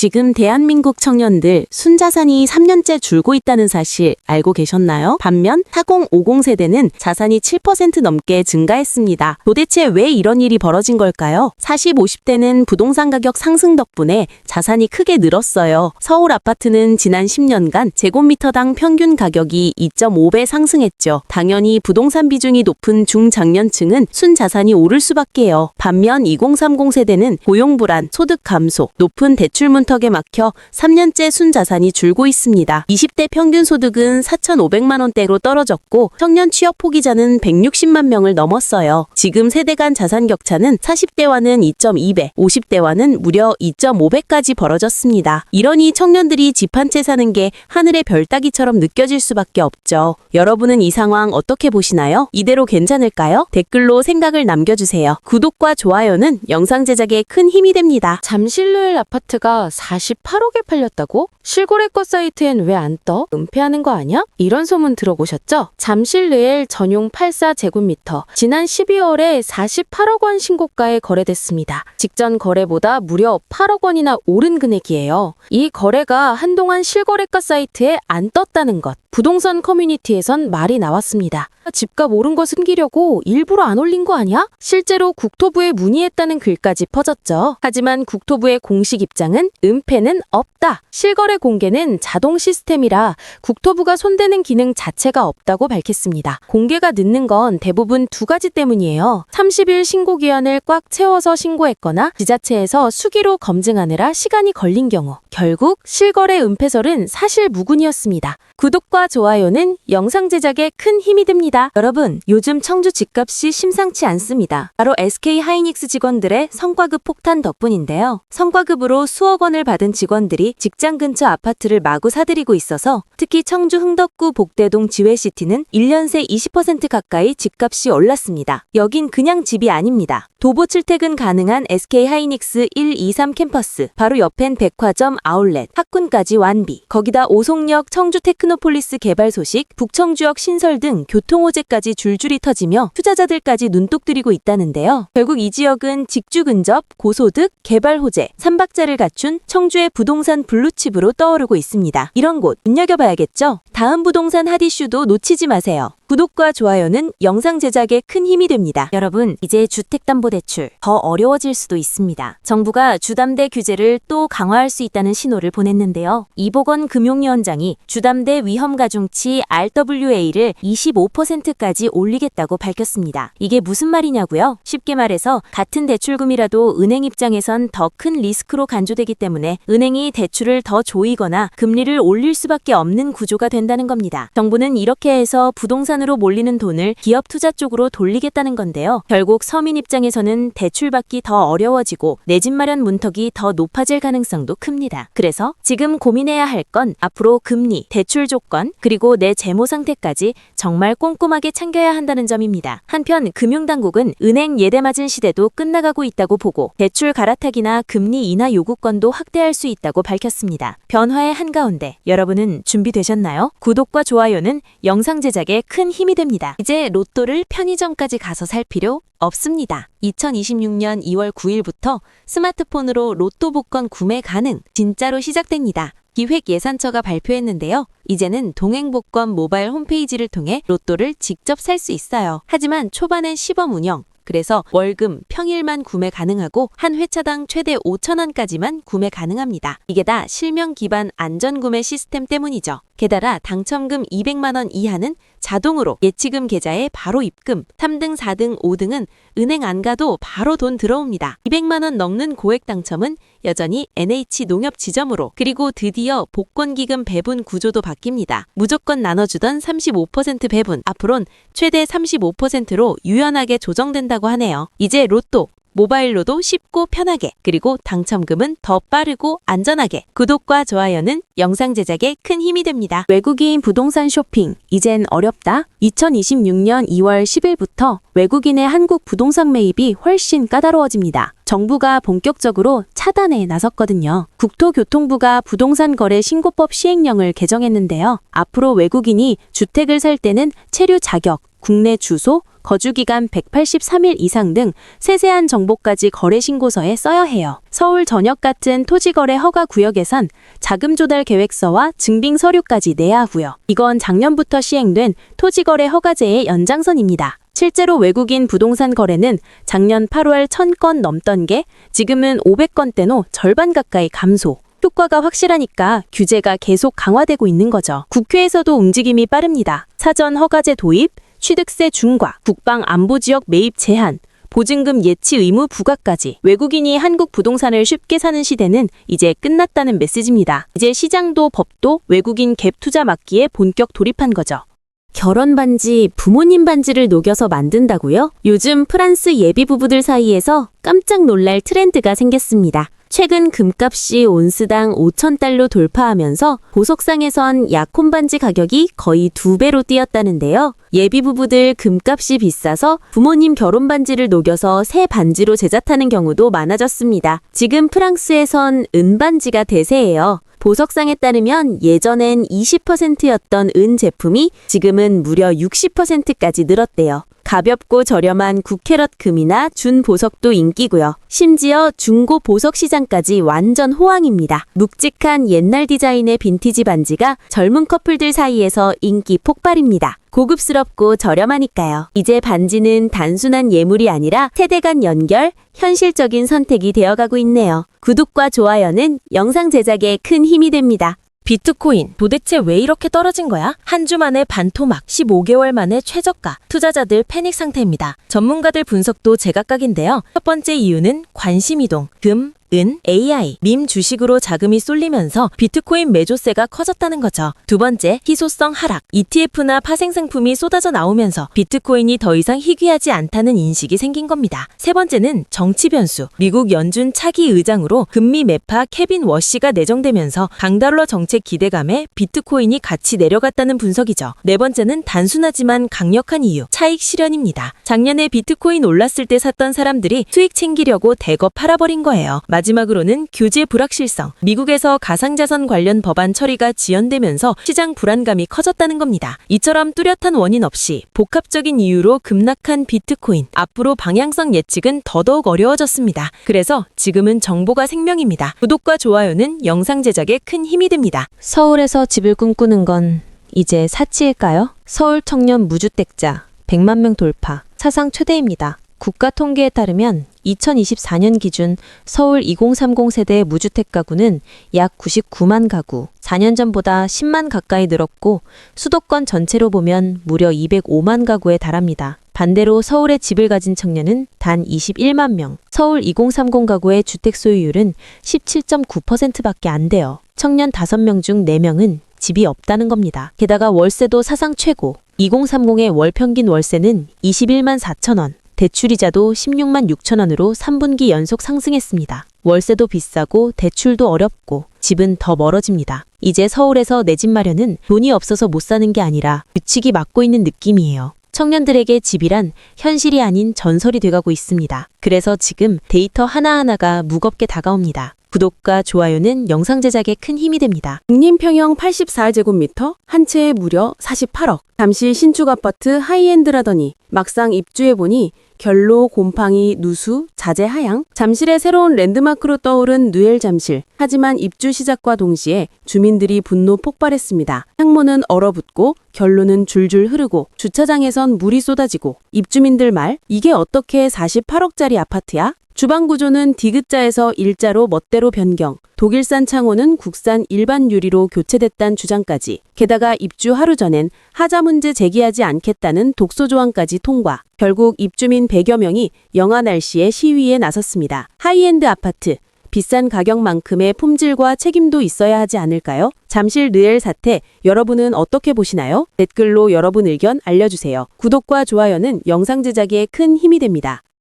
지금 대한민국 청년들 순자산이 3년째 줄고 있다는 사실 알고 계셨나요? 반면 4050 세대는 자산이 7% 넘게 증가했습니다. 도대체 왜 이런 일이 벌어진 걸까요? 40, 50대는 부동산 가격 상승 덕분에 자산이 크게 늘었어요. 서울 아파트는 지난 10년간 제곱미터당 평균 가격이 2.5배 상승했죠. 당연히 부동산 비중이 높은 중장년층은 순자산이 오를 수밖에요. 반면 2030 세대는 고용 불안, 소득 감소, 높은 대출 문턱에 막혀 3년째 순자산이 줄고 있습니다. 20대 평균 소득은 4,500만 원대로 떨어졌고 청년 취업 포기자는 160만 명을 넘었어요. 지금 세대 간 자산 격차는 40대와는 2.2배, 50대와는 무려 2.5배까지 벌어졌습니다. 이러니 청년들이 집 한 채 사는 게 하늘의 별 따기처럼 느껴질 수밖에 없죠. 여러분은 이 상황 어떻게 보시나요? 이대로 괜찮을까요? 댓글로 생각을 남겨주세요. 구독과 좋아요는 영상 제작에 큰 힘이 됩니다. 잠실루엘 아파트가 48억에 팔렸다고? 실거래가 사이트엔 왜 안 떠? 은폐하는 거 아니야? 이런 소문 들어보셨죠? 잠실루엘 전용 84제곱미터 지난 12월에 48억 원 신고가에 거래됐습니다. 직전 거래보다 무려 8억 원이나 오른 금액이에요. 이 거래가 한동안 실거래가 사이트에 안 떴다는 것. 부동산 커뮤니티에선 말이 나왔습니다. 집값 오른 거 숨기려고 일부러 안 올린 거 아니야? 실제로 국토부에 문의했다는 글까지 퍼졌죠. 하지만 국토부의 공식 입장은 은폐는 없다. 실거래 공개는 자동 시스템이라 국토부가 손대는 기능 자체가 없다고 밝혔습니다. 공개가 늦는 건 대부분 두 가지 때문이에요. 30일 신고 기한을 꽉 채워서 신고했거나 지자체에서 수기로 검증하느라 시간이 걸린 경우. 결국 실거래 은폐설은 사실 무근이었습니다. 구독과 좋아요는 영상 제작에 큰 힘이 됩니다. 여러분, 요즘 청주 집값이 심상치 않습니다. 바로 SK 하이닉스 직원들의 성과급 폭탄 덕분인데요. 성과급으로 수억 원을 받은 직원들이 직장 근처 아파트를 마구 사들이고 있어서 특히 청주 흥덕구 복대동 지회시티는 1년 새 20% 가까이 집값이 올랐습니다. 여긴 그냥 집이 아닙니다. 도보 출퇴근 가능한 SK 하이닉스 1, 2, 3 캠퍼스, 바로 옆엔 백화점 아울렛, 학군까지 완비, 거기다 오송역 청주 테크노폴리스 개발 소식, 북청주역 신설 등 교통호재까지 줄줄이 터지며 투자자들까지 눈독 들이고 있다는데요. 결국 이 지역은 직주 근접, 고소득, 개발 호재, 3박자를 갖춘 청주의 부동산 블루칩으로 떠오르고 있습니다. 이런 곳 눈여겨봐야겠죠? 다음 부동산 핫이슈도 놓치지 마세요. 구독과 좋아요는 영상 제작에 큰 힘이 됩니다. 여러분, 이제 주택담보대출 더 어려워질 수도 있습니다. 정부가 주담대 규제를 또 강화할 수 있다는 신호를 보냈는데요. 이보건 금융위원장이 주담대 위험가중치 RWA를 25%까지 올리겠다고 밝혔습니다. 이게 무슨 말이냐고요? 쉽게 말해서 같은 대출금이라도 은행 입장에선 더 큰 리스크로 간주되기 때문에 은행이 대출을 더 조이거나 금리를 올릴 수밖에 없는 구조가 된다는 겁니다. 정부는 이렇게 해서 부동산으로 몰리는 돈을 기업 투자 쪽으로 돌리겠다는 건데요. 결국 서민 입장에서는 대출받기 더 어려워지고 내 집 마련 문턱이 더 높아질 가능성도 큽니다. 그래서 지금 고민해야 할 건 앞으로 금리, 대출 조건, 그리고 내 재무 상태까지 정말 꼼꼼하게 챙겨야 한다는 점입니다. 한편 금융당국은 은행 예대 맞은 시대도 끝나가고 있다고 보고 대출 갈아타기나 금리 인하 요구권도 확대할 수 있다고 밝혔습니다. 변화의 한가운데 여러분은 준비되셨나요? 구독과 좋아요는 영상 제작에 큰 힘이 됩니다. 이제 로또를 편의점까지 가서 살 필요 없습니다. 2026년 2월 9일부터 스마트폰으로 로또 복권 구매 가능, 진짜로 시작됩니다. 기획예산처가 발표했는데요. 이제는 동행복권 모바일 홈페이지를 통해 로또를 직접 살 수 있어요. 하지만 초반엔 시범 운영, 그래서 월금, 평일만 구매 가능하고 한 회차당 최대 5,000원까지만 구매 가능합니다. 이게 다 실명 기반 안전구매 시스템 때문이죠. 게다가 당첨금 200만 원 이하는 자동으로 예치금 계좌에 바로 입금, 3등, 4등, 5등은 은행 안 가도 바로 돈 들어옵니다. 200만 원 넘는 고액 당첨은 여전히 NH농협 지점으로, 그리고 드디어 복권기금 배분 구조도 바뀝니다. 무조건 나눠주던 35% 배분, 앞으론 최대 35%로 유연하게 조정된다고 하네요. 이제 로또, 모바일로도 쉽고 편하게, 그리고 당첨금은 더 빠르고 안전하게. 구독과 좋아요는 영상 제작에 큰 힘이 됩니다. 외국인 부동산 쇼핑, 이젠 어렵다? 2026년 2월 10일부터 외국인의 한국 부동산 매입이 훨씬 까다로워집니다. 정부가 본격적으로 차단에 나섰거든요. 국토교통부가 부동산 거래 신고법 시행령을 개정했는데요. 앞으로 외국인이 주택을 살 때는 체류 자격, 국내 주소, 거주기간 183일 이상 등 세세한 정보까지 거래신고서에 써야 해요. 서울 전역 같은 토지거래 허가 구역에선 자금 조달 계획서와 증빙 서류까지 내야 하고요. 이건 작년부터 시행된 토지거래 허가제의 연장선입니다. 실제로 외국인 부동산 거래는 작년 8월 1000건 넘던 게 지금은 500건대로 절반 가까이 감소. 효과가 확실하니까 규제가 계속 강화되고 있는 거죠. 국회에서도 움직임이 빠릅니다. 사전 허가제 도입, 취득세 중과, 국방안보지역 매입 제한, 보증금 예치 의무 부과까지 외국인이 한국 부동산을 쉽게 사는 시대는 이제 끝났다는 메시지입니다. 이제 시장도 법도 외국인 갭 투자 막기에 본격 돌입한 거죠. 결혼 반지, 부모님 반지를 녹여서 만든다고요? 요즘 프랑스 예비 부부들 사이에서 깜짝 놀랄 트렌드가 생겼습니다. 최근 금값이 온스당 5,000달러 돌파하면서 보석상에선 약혼 반지 가격이 거의 2배로 뛰었다는데요. 예비 부부들 금값이 비싸서 부모님 결혼 반지를 녹여서 새 반지로 제작하는 경우도 많아졌습니다. 지금 프랑스에선 은반지가 대세예요. 보석상에 따르면 예전엔 20%였던 은 제품이 지금은 무려 60%까지 늘었대요. 가볍고 저렴한 9캐럿 금이나 준 보석도 인기고요. 심지어 중고 보석 시장까지 완전 호황입니다. 묵직한 옛날 디자인의 빈티지 반지가 젊은 커플들 사이에서 인기 폭발입니다. 고급스럽고 저렴하니까요. 이제 반지는 단순한 예물이 아니라 세대 간 연결, 현실적인 선택이 되어가고 있네요. 구독과 좋아요는 영상 제작에 큰 힘이 됩니다. 비트코인 도대체 왜 이렇게 떨어진 거야? 한 주 만에 반토막, 15개월 만에 최저가, 투자자들 패닉 상태입니다. 전문가들 분석도 제각각인데요. 첫 번째 이유는 관심 이동, 금, 은, AI, 밈 주식으로 자금이 쏠리면서 비트코인 매조세가 커졌다는 거죠. 두 번째, 희소성 하락, ETF나 파생상품이 쏟아져 나오면서 비트코인이 더 이상 희귀하지 않다는 인식이 생긴 겁니다. 세 번째는 정치 변수, 미국 연준 차기 의장으로 금리 매파 케빈 워시가 내정되면서 강달러 정책 기대감에 비트코인이 같이 내려갔다는 분석이죠. 네 번째는 단순하지만 강력한 이유, 차익 실현입니다. 작년에 비트코인 올랐을 때 샀던 사람들이 수익 챙기려고 대거 팔아버린 거예요. 마지막으로는 규제 불확실성, 미국에서 가상자산 관련 법안 처리가 지연되면서 시장 불안감이 커졌다는 겁니다. 이처럼 뚜렷한 원인 없이 복합적인 이유로 급락한 비트코인, 앞으로 방향성 예측은 더더욱 어려워졌습니다. 그래서 지금은 정보가 생명입니다. 구독과 좋아요는 영상 제작에 큰 힘이 됩니다. 서울에서 집을 꿈꾸는 건 이제 사치일까요? 서울 청년 무주택자 100만 명 돌파, 사상 최대입니다. 국가통계에 따르면 2024년 기준 서울 2030 세대 무주택 가구는 약 99만 가구, 4년 전보다 10만 가까이 늘었고 수도권 전체로 보면 무려 205만 가구에 달합니다. 반대로 서울에 집을 가진 청년은 단 21만 명, 서울 2030 가구의 주택 소유율은 17.9%밖에 안 돼요. 청년 5명 중 4명은 집이 없다는 겁니다. 게다가 월세도 사상 최고, 2030의 월 평균 월세는 21만 4천 원, 대출이자도 16만 6천 원으로 3분기 연속 상승했습니다. 월세도 비싸고 대출도 어렵고 집은 더 멀어집니다. 이제 서울에서 내 집 마련은 돈이 없어서 못 사는 게 아니라 규칙이 막고 있는 느낌이에요. 청년들에게 집이란 현실이 아닌 전설이 돼가고 있습니다. 그래서 지금 데이터 하나하나가 무겁게 다가옵니다. 구독과 좋아요는 영상 제작에 큰 힘이 됩니다. 국립평형 84제곱미터, 한 채에 무려 48억. 잠시 신축 아파트 하이엔드라더니 막상 입주해보니 결로, 곰팡이, 누수, 자재 하향, 잠실의 새로운 랜드마크로 떠오른 누엘 잠실. 하지만 입주 시작과 동시에 주민들이 분노 폭발했습니다. 창문은 얼어붙고 결로는 줄줄 흐르고 주차장에선 물이 쏟아지고 입주민들 말, 이게 어떻게 48억짜리 아파트야? 주방 구조는 디귿자에서 일자로 멋대로 변경, 독일산 창호는 국산 일반 유리로 교체됐다는 주장까지, 게다가 입주 하루 전엔 하자 문제 제기하지 않겠다는 독소 조항까지 통과. 결국 입주민 100여 명이 영하 날씨에 시위에 나섰습니다. 하이엔드 아파트, 비싼 가격만큼의 품질과 책임도 있어야 하지 않을까요? 잠실 느엘 사태, 여러분은 어떻게 보시나요? 댓글로 여러분 의견 알려주세요. 구독과 좋아요는 영상 제작에 큰 힘이 됩니다.